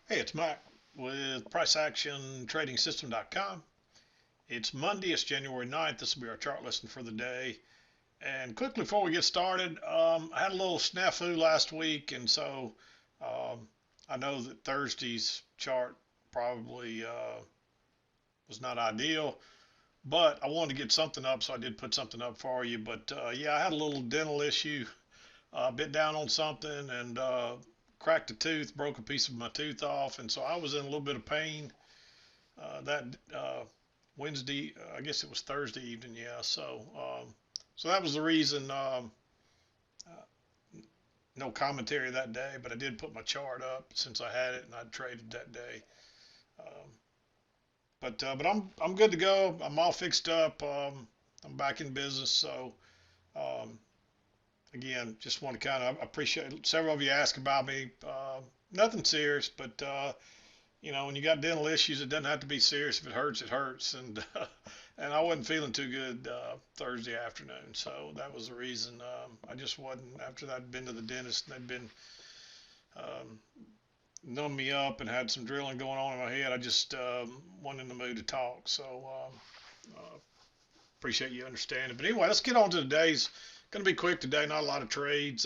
Hey, it's Mack with PriceActionTradingSystem.com. It's Monday, it's January 9th. This will be our chart lesson for the day. And quickly before we get started, I had a little snafu last week, and so um, I know that Thursday's chart probably was not ideal, but I wanted to get something up, so I did put something up for you. But yeah, I had a little dental issue, bit down on something, and cracked a tooth, broke a piece of my tooth off, and so I was in a little bit of pain that Wednesday. I guess it was Thursday evening. Yeah, so that was the reason. No commentary that day, but I did put my chart up since I had it and I'd traded that day. Um, but I'm good to go. I'm all fixed up. I'm back in business. So um, again, just want to kind of appreciate several of you ask about me. Nothing serious, but when you got dental issues, it doesn't have to be serious. If it hurts, it hurts. And and I wasn't feeling too good Thursday afternoon, so that was the reason. I just wasn't after I'd been to the dentist and they'd been um, numbed me up and had some drilling going on in my head. I just wasn't in the mood to talk. So appreciate you understanding. But anyway, let's get on to today's. Going to be quick today. Not a lot of trades.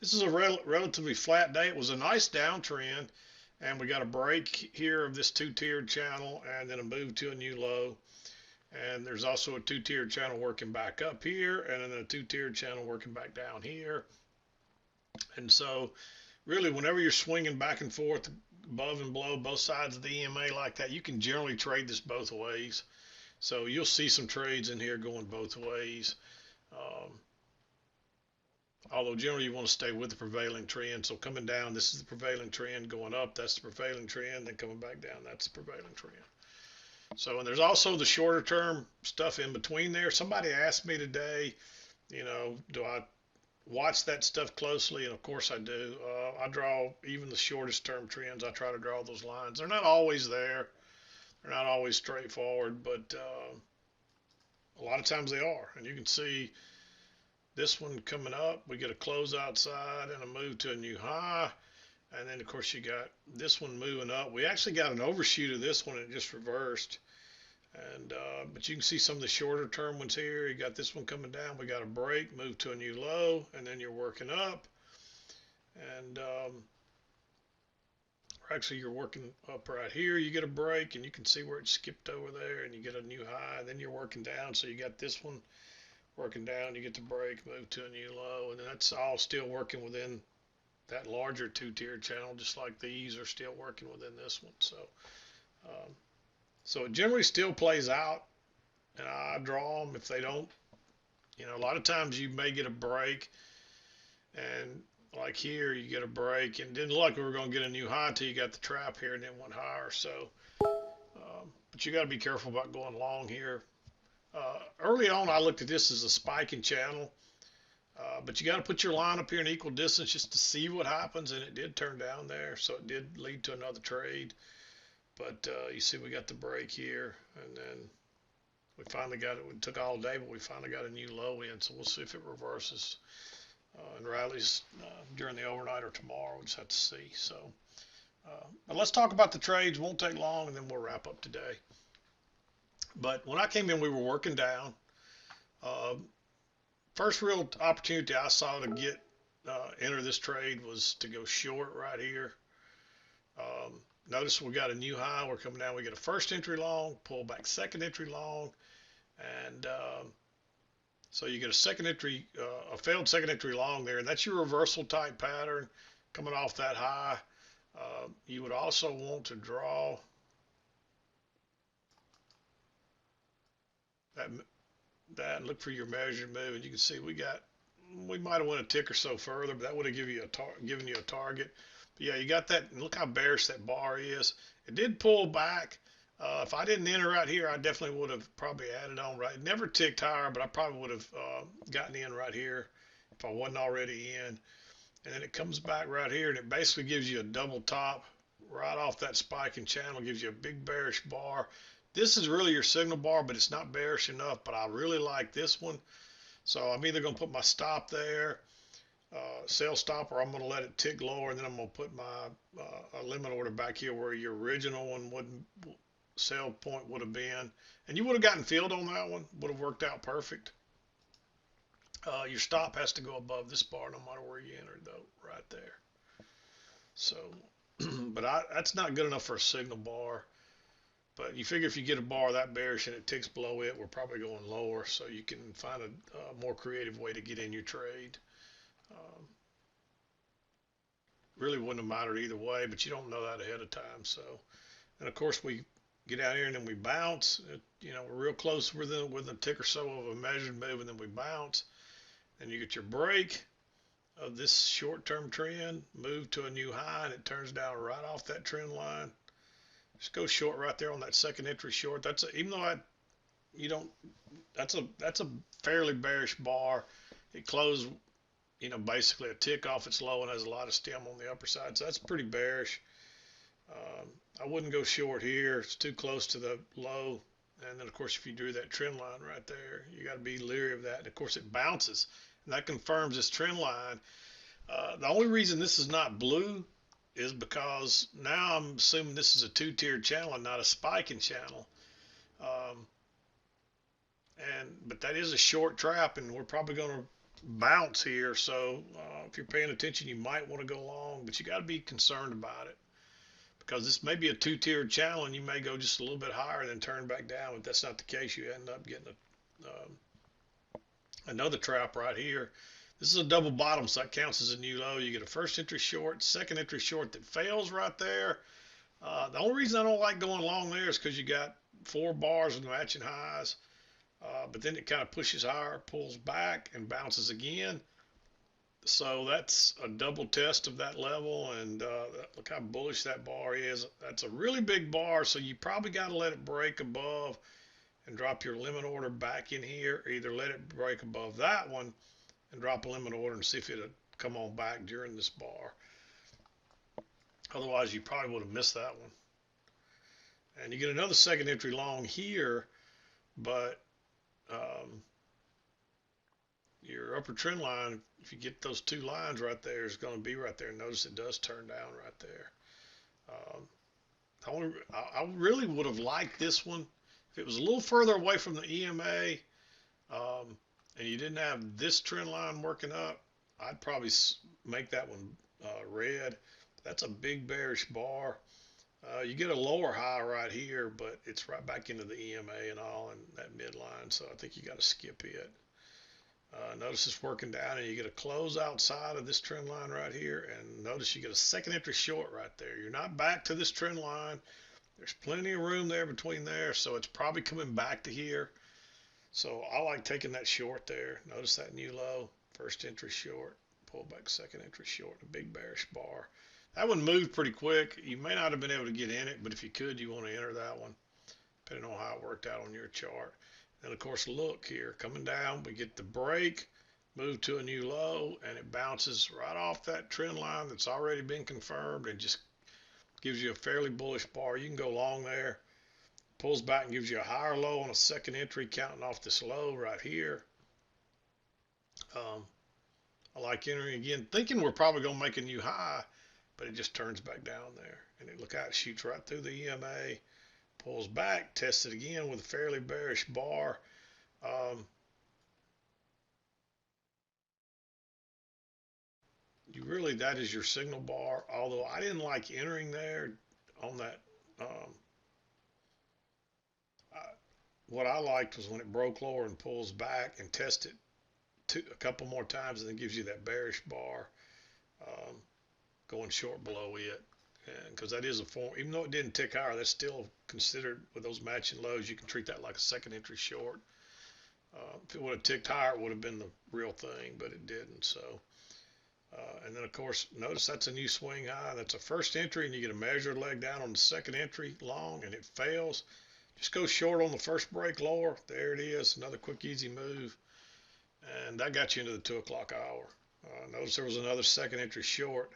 This is a relatively flat day. It was a nice downtrend, and we got a break here of this two-tiered channel, and then a move to a new low. And there's also a two-tiered channel working back up here, and then a two-tiered channel working back down here. And so, really, whenever you're swinging back and forth, above and below both sides of the EMA like that, you can generally trade this both ways. So you'll see some trades in here going both ways. Um, Although generally you want to stay with the prevailing trend. So coming down, this is the prevailing trend. Going up, that's the prevailing trend. Then coming back down, that's the prevailing trend. So, and there's also the shorter term stuff in between there. Somebody asked me today, do I watch that stuff closely? And of course I do. I draw even the shortest term trends. I try to draw those lines. They're not always there. They're not always straightforward, but a lot of times they are. And you can see this one coming up, we get a close outside and a move to a new high. And then, of course, you got this one moving up. We actually got an overshoot of this one. It just reversed. And but you can see some of the shorter term ones here. You got this one coming down. We got a break, move to a new low, and then you're working up. And actually, you're working up right here. You get a break, and you can see where it skipped over there, and you get a new high. And then you're working down. So you got this one working down, you get the break, move to a new low, and that's all still working within that larger two-tiered channel, just like these are still working within this one. Um, so it generally still plays out, and I draw them if they don't. A lot of times you may get a break, and like here you get a break, and it didn't look like we were going to get a new high until you got the trap here and then went higher. So, but you got to be careful about going long here. Early on, I looked at this as a spiking channel, but you got to put your line up here in equal distance just to see what happens, and it did turn down there, so it did lead to another trade. But you see we got the break here, and then we finally got it. It took all day, but we finally got a new low in, so we'll see if it reverses and rallies during the overnight or tomorrow. We'll just have to see. So, but let's talk about the trades. Won't take long, and then we'll wrap up today. But when I came in, we were working down. Uh, First real opportunity I saw to get enter this trade was to go short right here. Notice we got a new high. We're coming down. We get a first entry long, pull back second entry long, and so you get a second entry, a failed second entry long there, and that's your reversal type pattern coming off that high. You would also want to draw that look for your measured move, and you can see we might have went a tick or so further, but that would have given you a target. But yeah, you got that, and look how bearish that bar is. It did pull back. If I didn't enter right here, I definitely would have probably added on right. It never ticked higher, but I probably would have gotten in right here if I wasn't already in. And then it comes back right here, and it basically gives you a double top right off that spiking channel, gives you a big bearish bar. This is really your signal bar, but it's not bearish enough, but I really like this one. So I'm either going to put my stop there. sell stop, or I'm going to let it tick lower, and then I'm going to put my limit order back here where your original one wouldn't sell point would have been, and you would have gotten filled on that one. Would have worked out perfect. Your stop has to go above this bar no matter where you entered, though, right there. So, but that's not good enough for a signal bar. But you figure if you get a bar that bearish and it ticks below it, we're probably going lower, so you can find a more creative way to get in your trade. Really wouldn't have mattered either way, but you don't know that ahead of time. So, and of course we get out here and then we bounce. We're real close within a tick or so of a measured move, and then we bounce. And you get your break of this short-term trend, move to a new high, and it turns down right off that trend line. Just go short right there on that second entry short. That's a fairly bearish bar. It closed, basically a tick off its low and has a lot of stem on the upper side. So that's pretty bearish. I wouldn't go short here. It's too close to the low. And then, of course, if you drew that trend line right there, you got to be leery of that. And, of course, it bounces. And that confirms this trend line. The only reason this is not blue is because now I'm assuming this is a two-tiered channel and not a spiking channel. But that is a short trap, and we're probably going to bounce here. So if you're paying attention, you might want to go long, but you got to be concerned about it, because this may be a two-tiered channel, and you may go just a little bit higher and then turn back down. If that's not the case, you end up getting another trap right here. This is a double bottom, so that counts as a new low. You get a first entry short, second entry short that fails right there. The only reason I don't like going long there is because you got 4 bars with matching highs. But then it kind of pushes higher, pulls back, and bounces again. So that's a double test of that level, and look how bullish that bar is. That's a really big bar, so you probably got to let it break above and drop your limit order back in here. Either let it break above that one and drop a limit order and see if it'll come on back during this bar. Otherwise, you probably would have missed that one. And you get another second entry long here, but your upper trend line, if you get those 2 lines right there, is going to be right there. Notice it does turn down right there. I really would have liked this one if it was a little further away from the EMA, and you didn't have this trend line working up. I'd probably make that one red. That's a big bearish bar. You get a lower high right here, but it's right back into the EMA and all in that midline, so I think you got to skip it. Notice it's working down, and you get a close outside of this trend line right here, and notice you get a second entry short right there. You're not back to this trend line. There's plenty of room there between there, so it's probably coming back to here. So I like taking that short there. Notice that new low, first entry short, pull back second entry short, a big bearish bar. That one moved pretty quick. You may not have been able to get in it, but if you could, you want to enter that one, depending on how it worked out on your chart. And of course, look here, coming down, we get the break, move to a new low, and it bounces right off that trend line that's already been confirmed and just gives you a fairly bullish bar. You can go long there, pulls back and gives you a higher low on a second entry, counting off this low right here. I like entering again, thinking we're probably going to make a new high, but it just turns back down there. And look how it shoots right through the EMA, pulls back, tests it again with a fairly bearish bar. That is your signal bar, although I didn't like entering there on that. What I liked was when it broke lower and pulls back and tests it a couple more times, and then gives you that bearish bar, going short below it. Because that is a form, even though it didn't tick higher, that's still considered, with those matching lows, you can treat that like a second entry short. If it would have ticked higher, it would have been the real thing, but it didn't. So, and then of course, notice that's a new swing high. That's a first entry, and you get a measured leg down on the second entry long, and it fails. Just go short on the first break lower. There it is, another quick, easy move, and that got you into the 2 o'clock hour. Notice there was another second entry short.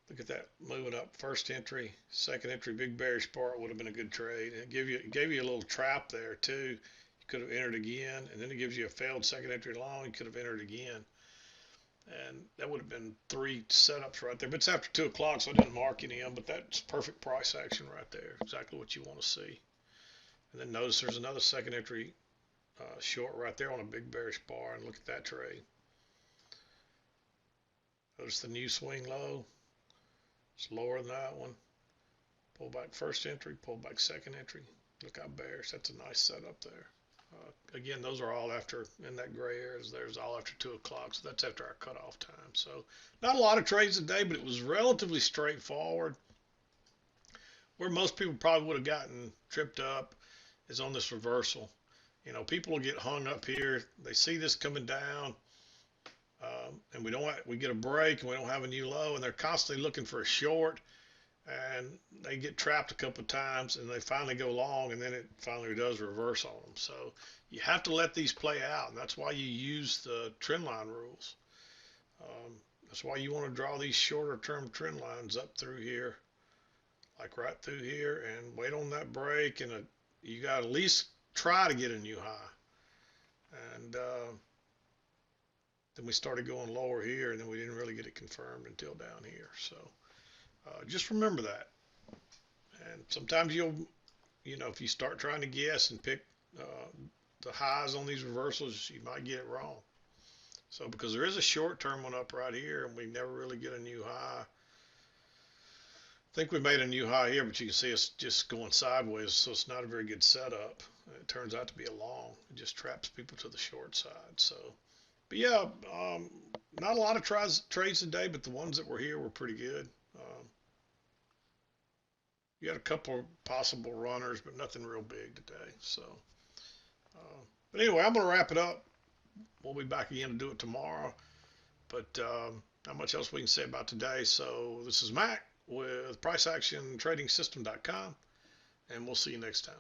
Look at that moving up. First entry, second entry, big bearish bar. It would have been a good trade. And it gave you a little trap there too. You could have entered again, and then it gives you a failed second entry long. You could have entered again. and that would have been 3 setups right there. But it's after 2 o'clock, so I didn't mark any of them. But that's perfect price action right there. Exactly what you want to see. And then notice there's another second entry short right there on a big bearish bar. And look at that trade. Notice the new swing low. It's lower than that one. Pull back first entry, pull back second entry. Look how bearish. That's a nice setup there. Again, those are all after, in that gray area, there's all after 2 o'clock. So that's after our cutoff time. So not a lot of trades today, but it was relatively straightforward. Where most people probably would have gotten tripped up is on this reversal. You know, people will get hung up here. They see this coming down, and we get a break, and we don't have a new low, and they're constantly looking for a short, and they get trapped a couple of times, and they finally go long, and then it finally does reverse on them. So you have to let these play out, and that's why you use the trend line rules. That's why you want to draw these shorter term trend lines up through here, like right through here, and wait on that break, and you got to at least try to get a new high. And then we started going lower here, and then we didn't really get it confirmed until down here. So just remember that. And sometimes if you start trying to guess and pick the highs on these reversals, you might get it wrong. So because there is a short-term one up right here, and we never really get a new high. I think we made a new high here, but you can see it's just going sideways, so it's not a very good setup. It turns out to be a long. It just traps people to the short side. So, but yeah, not a lot of trades today, but the ones that were here were pretty good. You had a couple possible runners, but nothing real big today. So, but anyway, I'm going to wrap it up. We'll be back again to do it tomorrow. But not much else we can say about today. So this is Mac with PriceActionTradingSystem.com, and we'll see you next time.